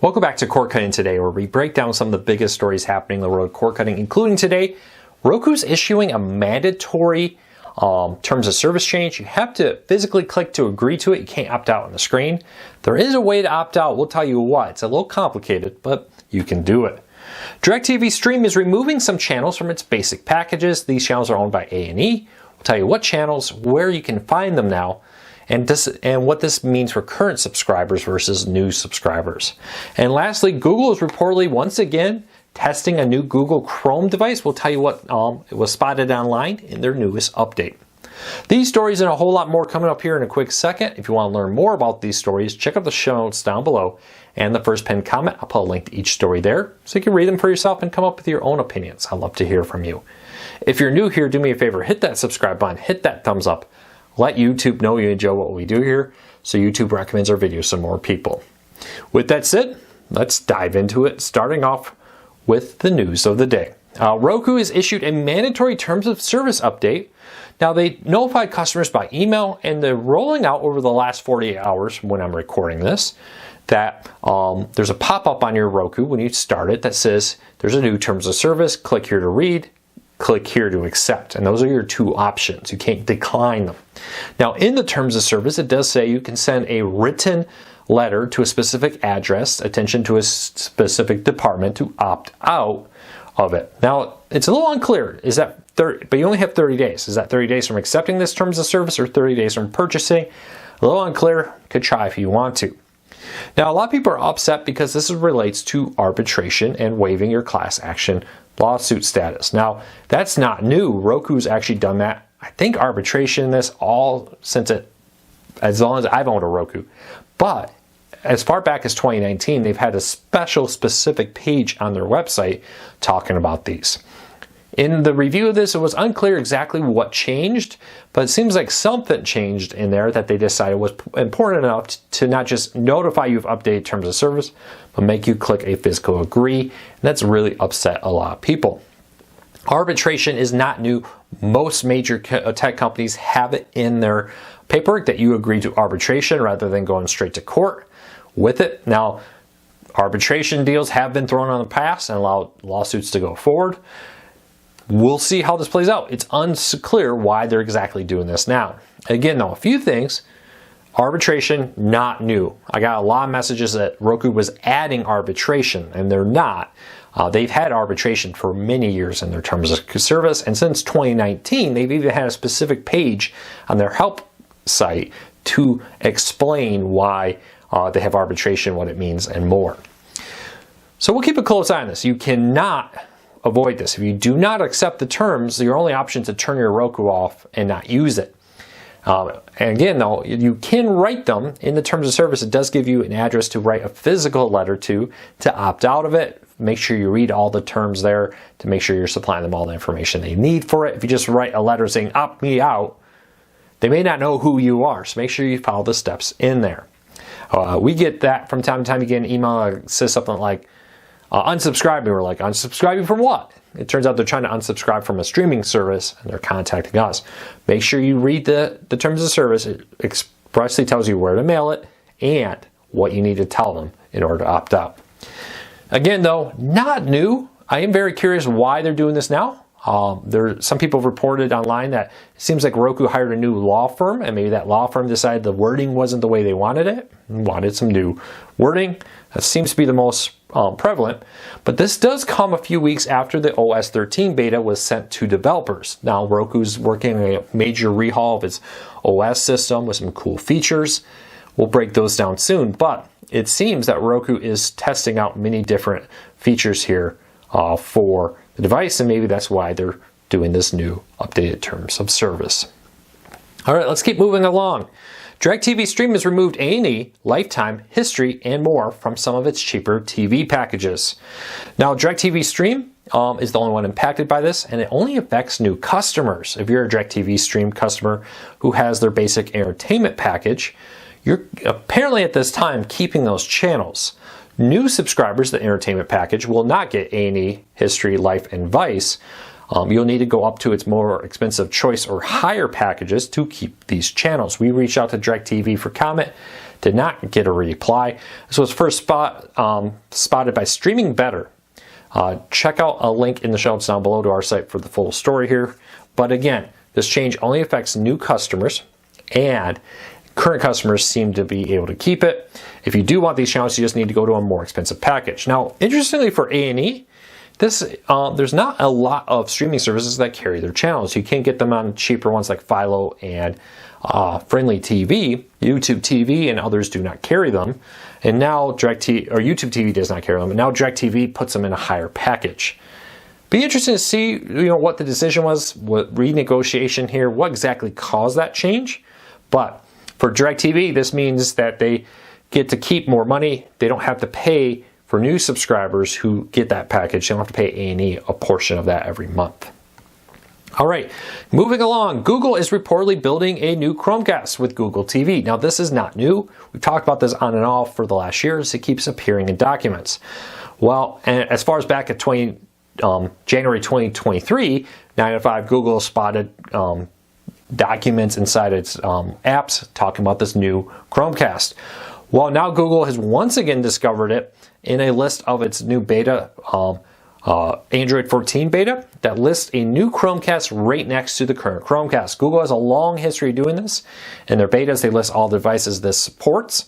Welcome back to Cord Cutting Today, where we break down some of the biggest stories happening in the world of cord cutting, including today, Roku's issuing a mandatory terms of service change. You have to physically click to agree to it. You can't opt out on the screen. There is a way to opt out. We'll tell you what. It's a little complicated, but you can do it. DirecTV Stream is removing some channels from its basic packages. These channels are owned by A&E. We'll tell you what channels, where you can find them now, and what this means for current subscribers versus new subscribers. And lastly, Google is reportedly once again testing a new Google Chrome device. We'll tell you what it was spotted online in their newest update. These stories and a whole lot more coming up here in a quick second. If you want to learn more about these stories, check out the show notes down below and the first pinned comment. I'll put a link to each story there so you can read them for yourself and come up with your own opinions. I'd love to hear from you. If you're new here, do me a favor, hit that subscribe button, hit that thumbs up. Let YouTube know you enjoy what we do here so YouTube recommends our videos to more people. With that said, let's dive into it, starting off with the news of the day. Roku has issued a mandatory terms of service update. Now, they notified customers by email, and they're rolling out over the last 48 hours when I'm recording this, that there's a pop-up on your Roku when you start it that says there's a new terms of service, click here to read, click here to accept, and those are your two options. You can't decline them. Now, in the terms of service, it does say you can send a written letter to a specific address, attention to a specific department to opt out of it. Now, it's a little unclear. Is that 30, but you only have 30 days. Is that 30 days from accepting this terms of service or 30 days from purchasing? A little unclear. Could try if you want to. Now, a lot of people are upset because this relates to arbitration and waiving your class action lawsuit status. Now, that's not new. Roku's actually done that. I think arbitration this all since as long as I've owned a Roku. But as far back as 2019, they've had a specific page on their website talking about these. In the review of this, it was unclear exactly what changed, but it seems like something changed in there that they decided was important enough to not just notify you of updated terms of service, but make you click a physical agree. And that's really upset a lot of people. Arbitration is not new. Most major tech companies have it in their paperwork that you agree to arbitration rather than going straight to court with it. Now, arbitration deals have been thrown on the past and allowed lawsuits to go forward. We'll see how this plays out. It's unclear why they're exactly doing this now. Again, though, a few things. Arbitration, not new. I got a lot of messages that Roku was adding arbitration, and they're not. They've had arbitration for many years in their terms of service, and since 2019, they've even had a specific page on their help site to explain why they have arbitration, what it means, and more. So we'll keep a close eye on this. You cannot avoid this. If you do not accept the terms, your only option is to turn your Roku off and not use it. And again, though, you can write them in the terms of service. It does give you an address to write a physical letter to opt out of it. Make sure you read all the terms there to make sure you're supplying them all the information they need for it. If you just write a letter saying opt me out, they may not know who you are. So make sure you follow the steps in there. We get that from time to time. You get an email that says something like, unsubscribing. We're like, unsubscribing from what? It turns out they're trying to unsubscribe from a streaming service and they're contacting us. Make sure you read the terms of service. It expressly tells you where to mail it and what you need to tell them in order to opt out. Again, though, not new. I am very curious why they're doing this now. Some people have reported online that it seems like Roku hired a new law firm, and maybe that law firm decided the wording wasn't the way they wanted it and wanted some new wording. That seems to be the most prevalent. But this does come a few weeks after the OS 13 beta was sent to developers. Now, Roku's working on a major rehaul of its OS system with some cool features. We'll break those down soon, but it seems that Roku is testing out many different features here for the device, and maybe that's why they're doing this new updated terms of service. All right, let's keep moving along. DirecTV Stream has removed A&E, Lifetime, History, and more from some of its cheaper TV packages. Now, DirecTV Stream is the only one impacted by this, and it only affects new customers. If you're a DirecTV Stream customer who has their basic entertainment package, you're apparently at this time keeping those channels. New subscribers to the entertainment package will not get A&E, History, Life, and Vice. You'll need to go up to its more expensive choice or higher packages to keep these channels. We reached out to DirecTV for comment. did not get a reply. This was first spotted by Streaming Better. Check out a link in the show notes down below to our site for the full story here. But again, this change only affects new customers, and current customers seem to be able to keep it. If you do want these channels, you just need to go to a more expensive package. Now, interestingly for A&E, there's not a lot of streaming services that carry their channels. You can get them on cheaper ones like Philo and Friendly TV. YouTube TV and others do not carry them. And now YouTube TV does not carry them. And now DirecTV puts them in a higher package. Be interesting to see, what the decision was, what renegotiation here, what exactly caused that change. But for DirecTV, this means that they get to keep more money. They don't have to pay for new subscribers who get that package. They don't have to pay A&E a portion of that every month. All right, moving along, Google is reportedly building a new Chromecast with Google TV. Now, this is not new. We've talked about this on and off for the last years. It keeps appearing in documents. Well, and as far as back at January 2023, 9 to 5, Google spotted documents inside its apps talking about this new Chromecast. Well, now Google has once again discovered it in a list of its new beta, Android 14 beta, that lists a new Chromecast right next to the current Chromecast. Google has a long history of doing this. In their betas, they list all the devices this supports.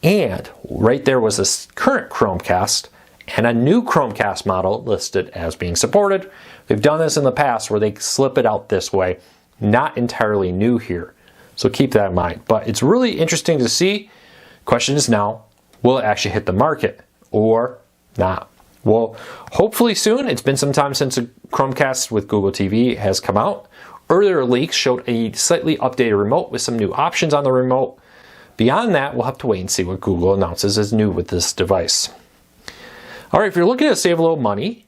And right there was this current Chromecast and a new Chromecast model listed as being supported. We've done this in the past where they slip it out this way. Not entirely new here. So keep that in mind. But it's really interesting to see. Question is now, will it actually hit the market or not? Well, hopefully soon. It's been some time since a Chromecast with Google TV has come out. Earlier leaks showed a slightly updated remote with some new options on the remote. Beyond that, we'll have to wait and see what Google announces as new with this device. All right, if you're looking to save a little money,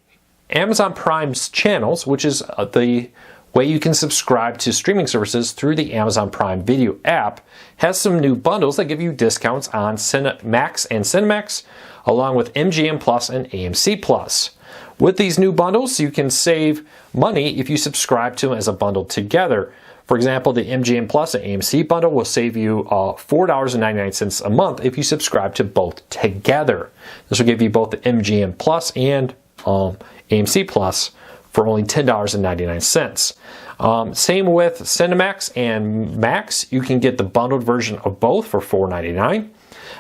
Amazon Prime's channels, which is the way you can subscribe to streaming services through the Amazon Prime Video app, has some new bundles that give you discounts on Max and Cinemax, along with MGM Plus and AMC Plus. With these new bundles, you can save money if you subscribe to them as a bundle together. For example, the MGM Plus and AMC bundle will save you $4.99 a month if you subscribe to both together. This will give you both the MGM Plus and AMC Plus for only $10.99. Same with Cinemax and Max. You can get the bundled version of both for $4.99.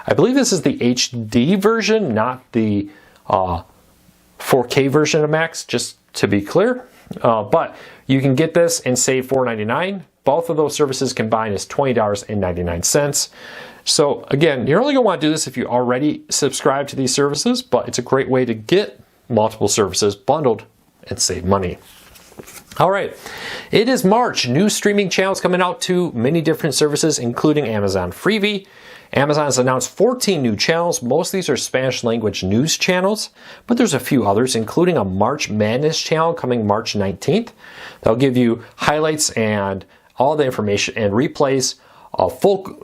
I believe this is the HD version, not the 4K version of Max, just to be clear. But you can get this and save $4.99. Both of those services combined is $20.99. So again, you're only going to want to do this if you already subscribe to these services, but it's a great way to get multiple services bundled and save money. All right, it is March. New streaming channels coming out to many different services, including Amazon Freevee. Amazon has announced 14 new channels. Most of these are Spanish language news channels, but there's a few others, including a March Madness channel coming March 19th. That'll give you highlights and all the information and replays,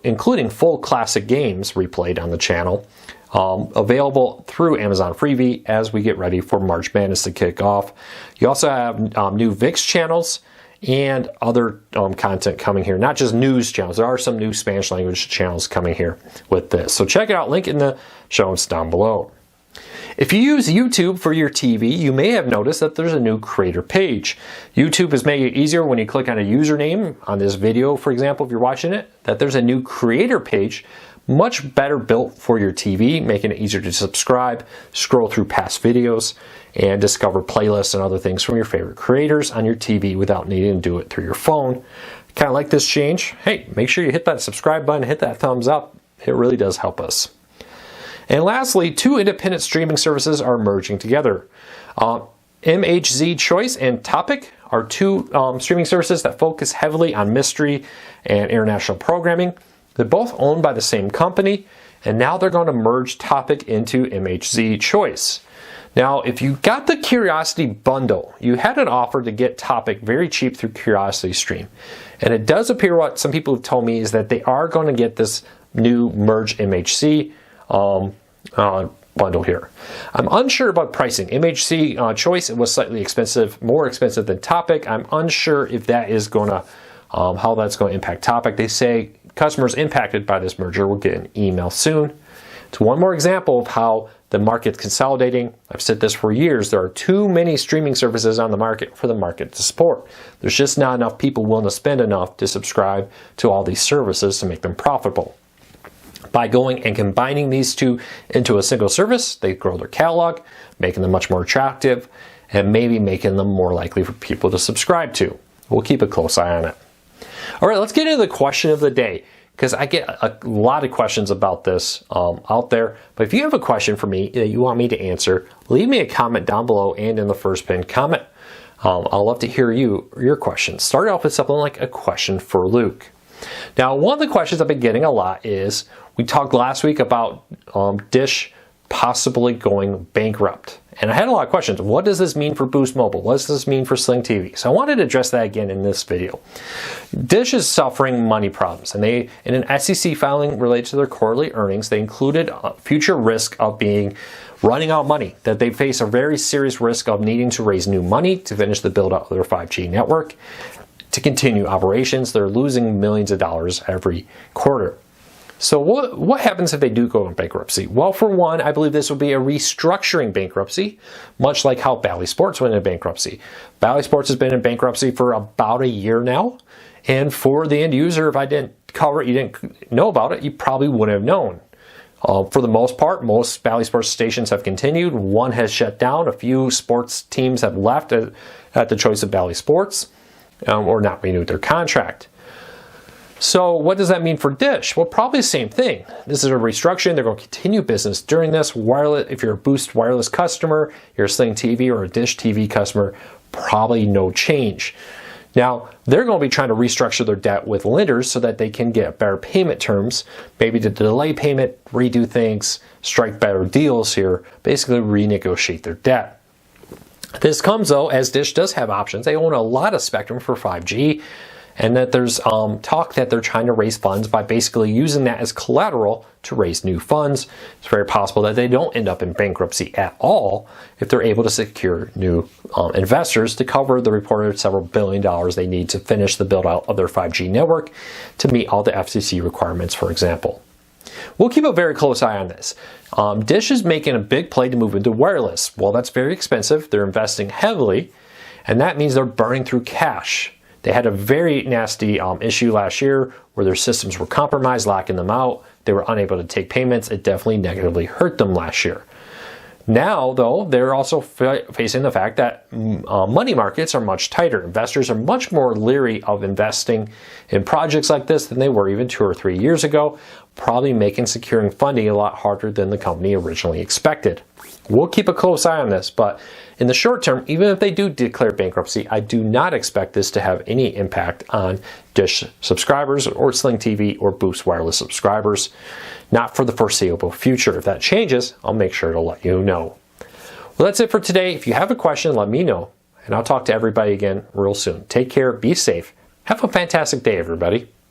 including full classic games replayed on the channel. Available through Amazon Freevee as we get ready for March Madness to kick off. You also have new VIX channels and other content coming here, not just news channels. There are some new Spanish language channels coming here with this. So check it out, link in the show notes down below. If you use YouTube for your TV, you may have noticed that there's a new creator page. YouTube is making it easier when you click on a username on this video, for example, if you're watching it, that there's a new creator page, much better built for your TV, making it easier to subscribe, scroll through past videos, and discover playlists and other things from your favorite creators on your TV without needing to do it through your phone. Kind of like this change? Hey, make sure you hit that subscribe button, hit that thumbs up. It really does help us. And lastly, two independent streaming services are merging together. MHZ Choice and Topic are two streaming services that focus heavily on mystery and international programming. They're both owned by the same company, and now they're going to merge Topic into MHZ Choice. Now, if you got the Curiosity bundle, you had an offer to get Topic very cheap through Curiosity Stream. And it does appear what some people have told me is that they are going to get this new merge MHC bundle here. I'm unsure about pricing. MHC Choice, it was slightly expensive, more expensive than Topic. I'm unsure if that is going to, how that's going to impact Topic. They say customers impacted by this merger will get an email soon. It's one more example of how the market's consolidating. I've said this for years. There are too many streaming services on the market for the market to support. There's just not enough people willing to spend enough to subscribe to all these services to make them profitable. By going and combining these two into a single service, they grow their catalog, making them much more attractive, and maybe making them more likely for people to subscribe to. We'll keep a close eye on it. All right, let's get into the question of the day, because I get a lot of questions about this out there. But if you have a question for me that you want me to answer, leave me a comment down below and in the first pinned comment. I'll love to hear your questions. Start off with something like a question for Luke. Now, one of the questions I've been getting a lot is, we talked last week about Dish possibly going bankrupt. And I had a lot of questions. What does this mean for Boost Mobile? What does this mean for Sling TV? So I wanted to address that again in this video. Dish is suffering money problems, and in an SEC filing related to their quarterly earnings, they included a future risk of running out of money, that they face a very serious risk of needing to raise new money to finish the build out of their 5G network. To continue operations, they're losing millions of dollars every quarter. So what happens if they do go in bankruptcy? Well, for one, I believe this will be a restructuring bankruptcy, much like how Bally Sports went in bankruptcy. Bally Sports has been in bankruptcy for about a year now. And for the end user, if I didn't cover it, you didn't know about it, you probably wouldn't have known. For the most part, most Bally Sports stations have continued. One has shut down. A few sports teams have left at the choice of Bally Sports or not renewed their contract. So what does that mean for Dish? Well, probably the same thing. This is a restructuring. They're going to continue business during this. Wireless, if you're a Boost wireless customer, you're a Sling TV or a Dish TV customer, probably no change. Now, they're going to be trying to restructure their debt with lenders so that they can get better payment terms, maybe to delay payment, redo things, strike better deals here, basically renegotiate their debt. This comes, though, as Dish does have options. They own a lot of spectrum for 5G. And that there's talk that they're trying to raise funds by basically using that as collateral to raise new funds. It's very possible that they don't end up in bankruptcy at all if they're able to secure new investors to cover the reported several $billion they need to finish the build out of their 5G network to meet all the FCC requirements, for example. We'll keep a very close eye on this. Dish is making a big play to move into wireless. Well, that's very expensive. They're investing heavily, and that means they're burning through cash. They had a very nasty issue last year where their systems were compromised, locking them out. They were unable to take payments. It definitely negatively hurt them last year. Now, though, they're also facing the fact that money markets are much tighter. Investors are much more leery of investing in projects like this than they were even 2 or 3 years ago, probably making securing funding a lot harder than the company originally expected. We'll keep a close eye on this, but in the short term, even if they do declare bankruptcy, I do not expect this to have any impact on Dish subscribers or Sling TV or Boost Wireless subscribers, not for the foreseeable future. If that changes, I'll make sure to let you know. Well, that's it for today. If you have a question, let me know, and I'll talk to everybody again real soon. Take care, be safe, have a fantastic day, everybody.